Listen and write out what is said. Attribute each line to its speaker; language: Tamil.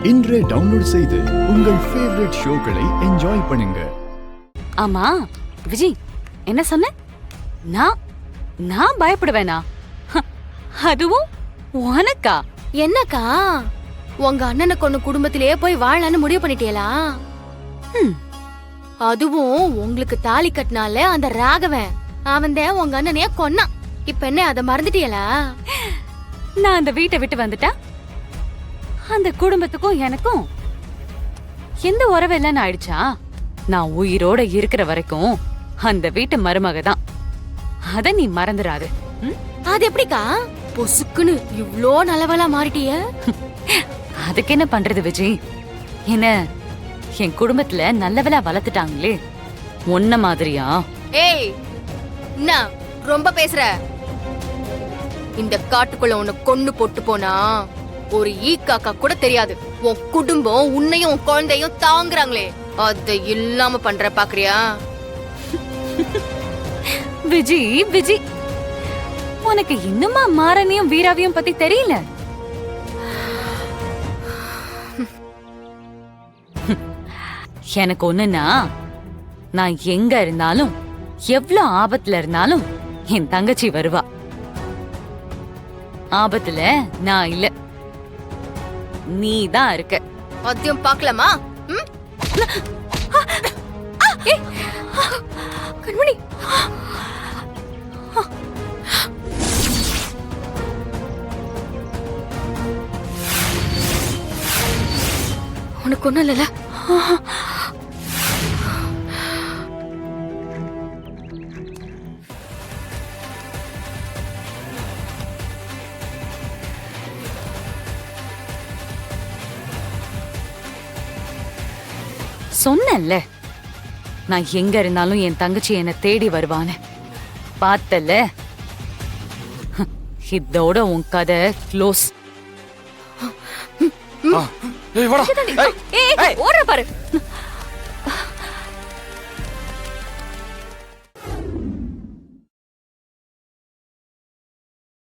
Speaker 1: இன்றே டவுன்லோட் செய்து உங்கள் ஃபேவரட் ஷோக்களை என்ஜாய் பண்ணுங்க.
Speaker 2: ஆமா விஜய், என்ன சொன்ன? நான் நான் பயப்படுவேனா? அதுவும் உனக்கா?
Speaker 3: என்னக்கா, உங்க அண்ணனை கொண்டு குடும்பத்திலேயே போய் வாழலான்னு முடிவு பண்ணிட்டீங்களா? அதுவும் உங்களுக்கு தாலி கட்டினால அந்த ராகவன், அவன் தான் உங்க அண்ணனையே கொன்னான். இப்ப என்ன அதை மறந்துட்டீங்களா?
Speaker 2: நான் அந்த வீட்டை விட்டு வந்துட்டா அந்த குடும்பத்துக்கும் எனக்கும் எந்த உறவு இல்லைன்னு ஆயிடுச்சா? நான் உயிரோட இருக்கிற வரைக்கும் அந்த வீட்டு மருமக தான். அத நீ மறந்துடாது.
Speaker 3: அது எப்படிக்கா பொசுக்குன்னு இவ்ளோ நல்லவளா மாறிட்டிய?
Speaker 2: அதுக்கு என்ன பண்றது விஜய்? என்ன என் குடும்பத்துல நல்லவளா வளர்த்துட்டாங்களே, உன்ன மாதிரியா?
Speaker 3: ஏய், என்ன ரொம்ப பேசுற? இந்த காட்டுக்குள்ள உன்னை கொன்னு போட்டு போனா ஒரு ஈக்காக்கா கூட தெரியாது. உன் குடும்பம் உன்னையும் உன் குழந்தையும் தாங்குறாங்களே, அதை இல்லாம பண்ற பாக்குறியா?
Speaker 2: விஜய் விஜய், உனக்கு இன்னுமா மாரணியும் வீராவையும் பத்தி தெரியல? எனக்கு ஒண்ணுன்னா, நான் எங்க இருந்தாலும் எவ்வளவு ஆபத்துல இருந்தாலும் என் தங்கச்சி வருவா. ஆபத்துல நான் இல்ல, நீ தான் இருக்க.
Speaker 3: அதையும் பாக்கலாமா? கண்மணி, உனக்கு ஒண்ணும் இல்லல?
Speaker 2: சொன்னேன்ல, நான் எங்க இருந்தாலும் என் தங்கச்சி என்ன தேடி வருவான்னு. பார்த்தல, இதோட உன் கதை க்ளோஸ்.
Speaker 3: ஓடுற பாரு.